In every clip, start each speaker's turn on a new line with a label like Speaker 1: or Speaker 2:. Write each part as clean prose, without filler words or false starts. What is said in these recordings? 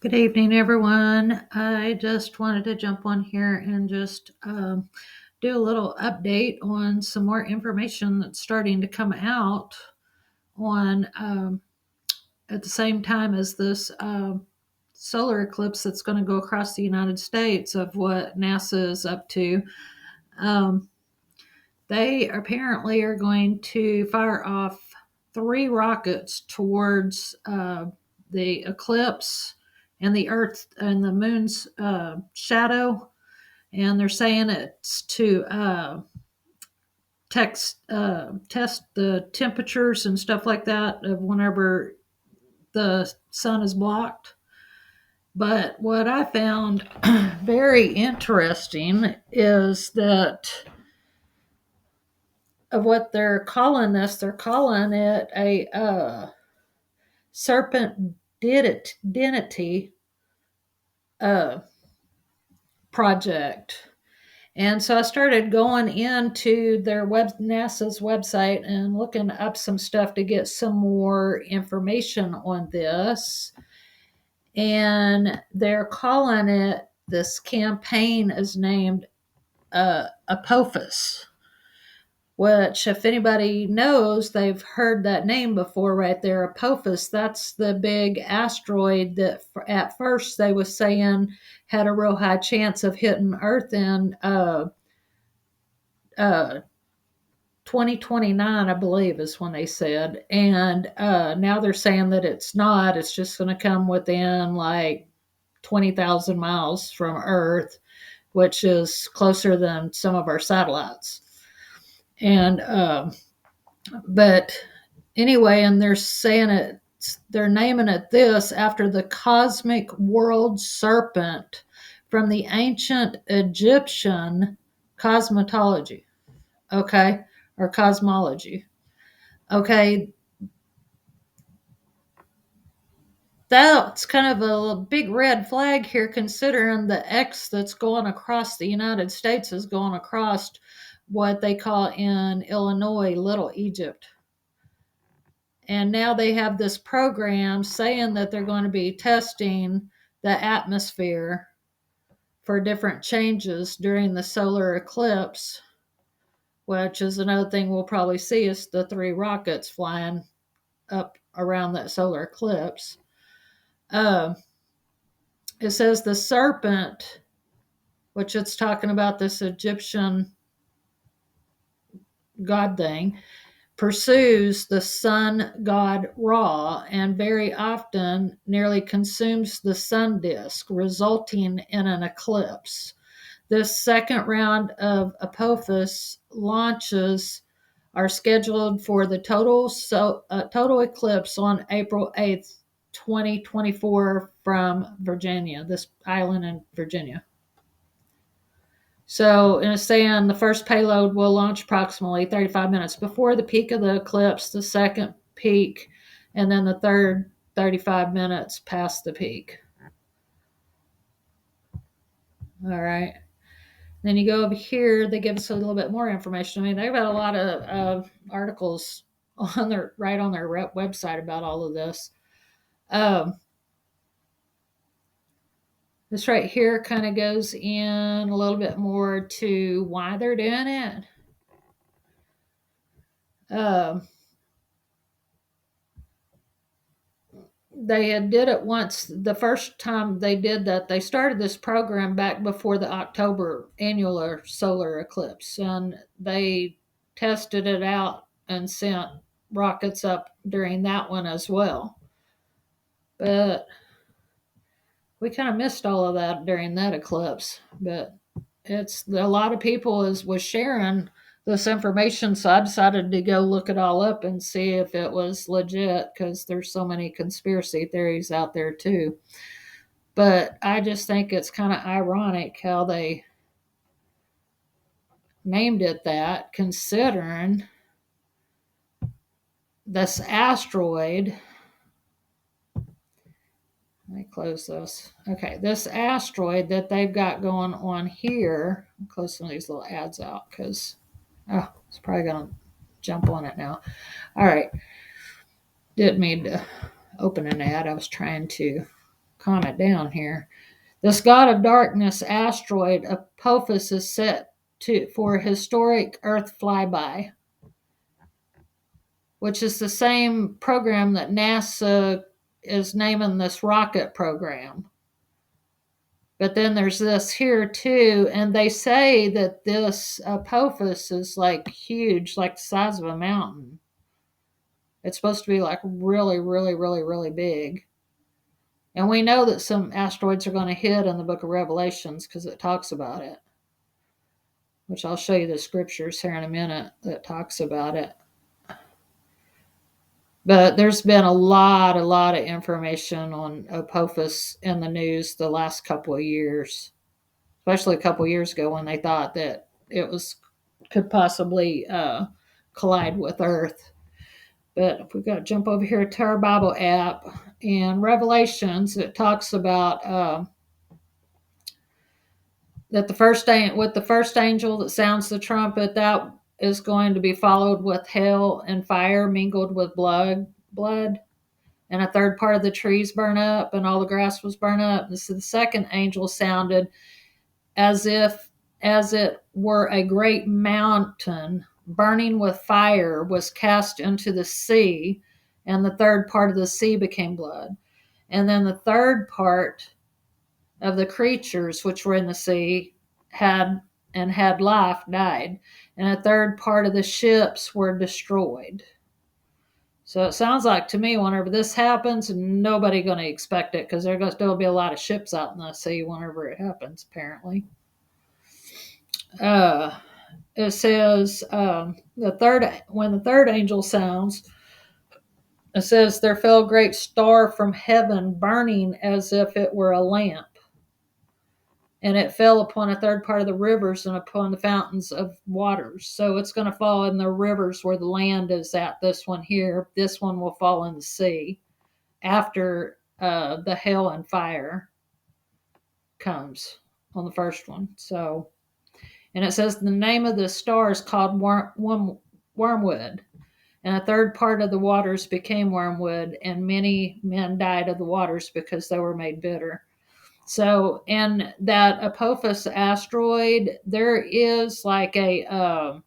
Speaker 1: Good evening, everyone. I just wanted to jump on here and just do a little update on some more information that's starting to come out on at the same time as this solar eclipse that's going to go across the United States of what NASA is up to. Um, they apparently are going to fire off 3 rockets towards the eclipse and the Earth and the Moon's shadow, and they're saying it's to test the temperatures and stuff like that of whenever the sun is blocked. But what I found very interesting is that of what they're calling this, they're calling it a serpent deity uh, project. And so I started going into their NASA's website and looking up some stuff to get some more information on this. And they're calling it, this campaign is named Apophis, which, if anybody knows, they've heard that name before right there. Apophis, that's the big asteroid that at first they was saying had a real high chance of hitting Earth in uh, 2029, I believe, is when they said. And now they're saying that it's not. It's just going to come within like 20,000 miles from Earth, which is closer than some of our satellites. And but anyway, and they're saying it, they're naming it this after the cosmic world serpent from the ancient Egyptian cosmetology, okay, or cosmology. Okay, that's kind of a big red flag here, considering the X that's going across the United States is going across what they call in Illinois Little Egypt. And now they have this program saying that they're going to be testing the atmosphere for different changes during the solar eclipse, which is another thing we'll probably see is the 3 rockets flying up around that solar eclipse. Uh, it says the serpent, which it's talking about this Egyptian god thing, pursues the sun god Ra and very often nearly consumes the sun disk, resulting in an eclipse. This second round of Apophis launches are scheduled for the total eclipse on April 8th, 2024 from Virginia, this island in Virginia. So, in a saying, the first payload will launch approximately 35 minutes before the peak of the eclipse, the second peak, and then the third 35 minutes past the peak. All right. Then you go over here, they give us a little bit more information. I mean, they've got a lot of articles on their website about all of this. Um, this right here kind of goes in a little bit more to why they're doing it. They had did it once. The first time they did that, they started this program back before the October annular solar eclipse, and they tested it out and sent rockets up during that one as well. But we kind of missed all of that during that eclipse. But it's a lot of people was sharing this information, so I decided to go look it all up and see if it was legit, because there's so many conspiracy theories out there too. But I just think it's kind of ironic how they named it that, considering this asteroid. Let me close this. Okay, this asteroid that they've got going on here. I'll close some of these little ads out because it's probably going to jump on it now. All right. Didn't mean to open an ad. I was trying to calm it down here. This god of darkness asteroid Apophis is set for a historic Earth flyby, which is the same program that NASA is naming this rocket program. But then there's this here too, and they say that this Apophis is like huge, like the size of a mountain. It's supposed to be like really, really, really, really big. And we know that some asteroids are going to hit in the book of Revelations because it talks about it, which I'll show you the scriptures here in a minute that talks about it. But there's been a lot of information on Apophis in the news the last couple of years, especially a couple of years ago when they thought that it could possibly collide with Earth. But if we got to jump over here to our Bible app, in Revelations, it talks about that the first angel that sounds the trumpet, that is going to be followed with hail and fire mingled with blood, and a third part of the trees burn up, and all the grass was burned up. And so the second angel sounded as it were a great mountain burning with fire was cast into the sea, and the third part of the sea became blood. And then the third part of the creatures which were in the sea had life died, and a third part of the ships were destroyed. So it sounds like to me, whenever this happens, nobody going to expect it because there's going to still be a lot of ships out in the sea whenever it happens, apparently. It says when the third angel sounds, it says there fell a great star from heaven, burning as if it were a lamp, and it fell upon a third part of the rivers and upon the fountains of waters. So it's going to fall in the rivers where the land is at. This one here, this one will fall in the sea after the hail and fire comes on the first one. So. And it says the name of the star is called wormwood. And a third part of the waters became wormwood, and many men died of the waters because they were made bitter. So in that Apophis asteroid, there is like a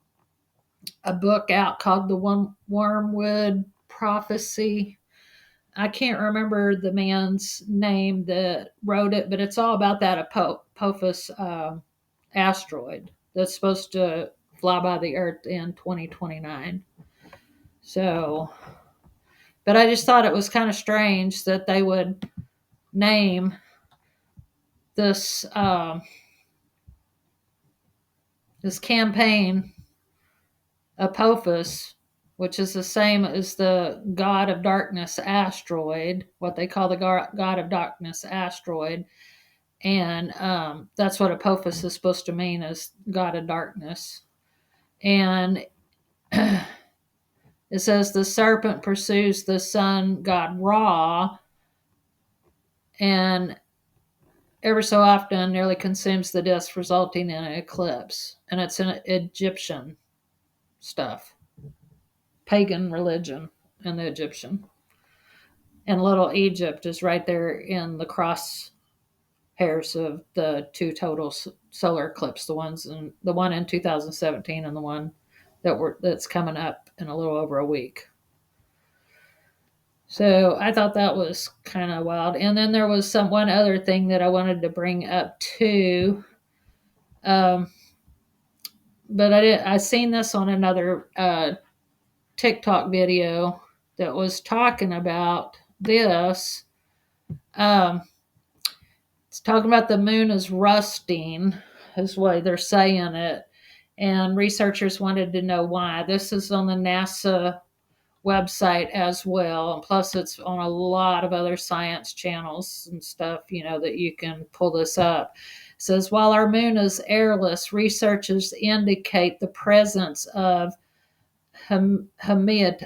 Speaker 1: book out called the Wormwood Prophecy. I can't remember the man's name that wrote it, but it's all about that Apophis asteroid that's supposed to fly by the Earth in 2029. So, but I just thought it was kind of strange that they would name this this campaign Apophis, which is the same as the God of Darkness asteroid, what they call the God of Darkness asteroid. And that's what Apophis is supposed to mean, is God of Darkness. And it says the serpent pursues the sun god Ra, and ever so often nearly consumes the disk, resulting in an eclipse. And it's an Egyptian stuff, pagan religion in the Egyptian. And little Egypt is right there in the crosshairs of the two total solar eclipses, the one in 2017 and the one that's coming up in a little over a week. So I thought that was kind of wild. And then there was one other thing that I wanted to bring up too. But I seen this on another TikTok video that was talking about this. It's talking about the moon is rusting, is why they're saying it. And researchers wanted to know why. This is on the NASA website as well. And plus, it's on a lot of other science channels and stuff, that you can pull this up. It says, while our moon is airless, researchers indicate the presence of hematite,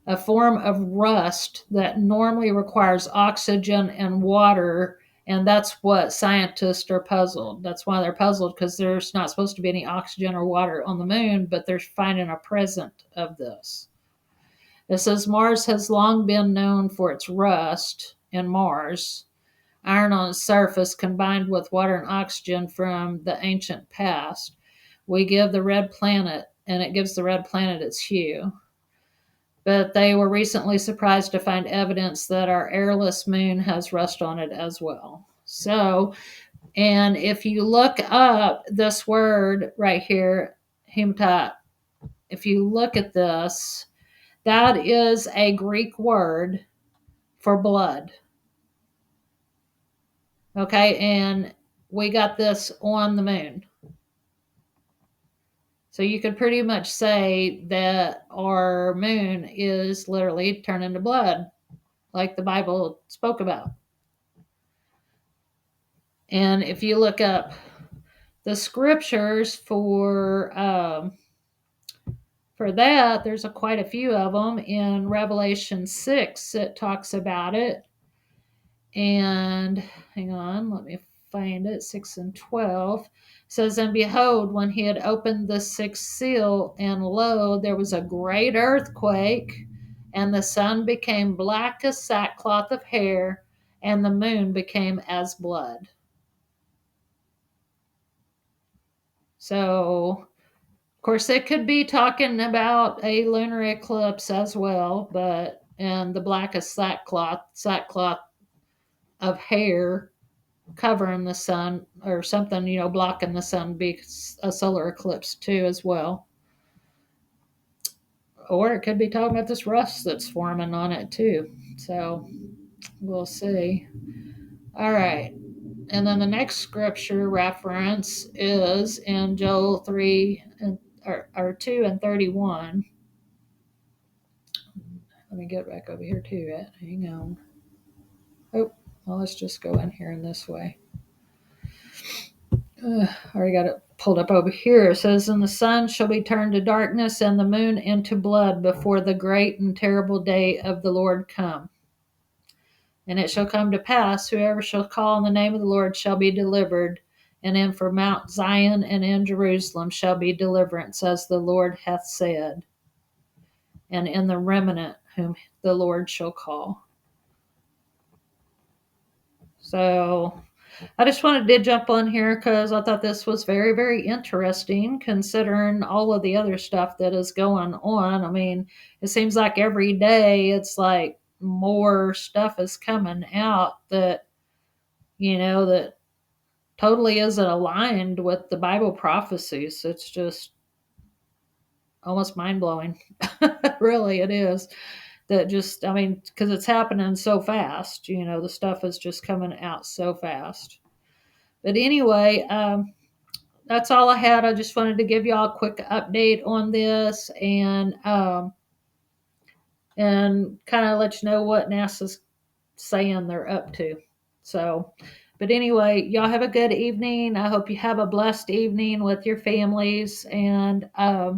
Speaker 1: a form of rust that normally requires oxygen and water. And that's what scientists are puzzled. That's why they're puzzled, because there's not supposed to be any oxygen or water on the moon, but they're finding a present of this. It says Mars has long been known for its rust in Mars. Iron on its surface combined with water and oxygen from the ancient past. We give the red planet, and it gives the red planet its hue. But they were recently surprised to find evidence that our airless moon has rust on it as well. So, and if you look up this word right here, hematite, if you look at this, that is a Greek word for blood. Okay, and we got this on the moon. So you could pretty much say that our moon is literally turning to blood, like the Bible spoke about. And if you look up the scriptures for that, there's quite a few of them. In Revelation 6, it talks about it. And hang on, let me find it. 6 and 12 says, "And behold, when he had opened the sixth seal, and lo, there was a great earthquake, and the sun became black as sackcloth of hair, and the moon became as blood." So, of course, it could be talking about a lunar eclipse as well, but and the blackest sackcloth of hair covering the sun or something, blocking the sun, be a solar eclipse too as well. Or it could be talking about this rust that's forming on it too. So we'll see. All right. And then the next scripture reference is in Joel 3 or 2 and 31. Let me get back over here to it. Hang on. Oh, well, let's just go in here in this way. I already got it pulled up over here. It says, "And the sun shall be turned to darkness, and the moon into blood, before the great and terrible day of the Lord come. And it shall come to pass, whoever shall call on the name of the Lord shall be delivered. And in for Mount Zion and in Jerusalem shall be deliverance, as the Lord hath said, and in the remnant whom the Lord shall call." So I just wanted to jump on here because I thought this was very, very interesting considering all of the other stuff that is going on. I mean, it seems like every day it's like more stuff is coming out that totally isn't aligned with the Bible prophecies. It's just almost mind blowing. Really, it is. That just, I mean, because it's happening so fast, the stuff is just coming out so fast. But anyway, that's all I had. I just wanted to give y'all a quick update on this and kind of let you know what NASA's saying they're up to. So, but anyway, y'all have a good evening. I hope you have a blessed evening with your families, and I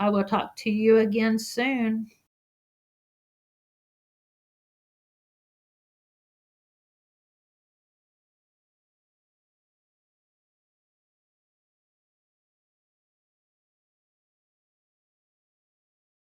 Speaker 1: will talk to you again soon.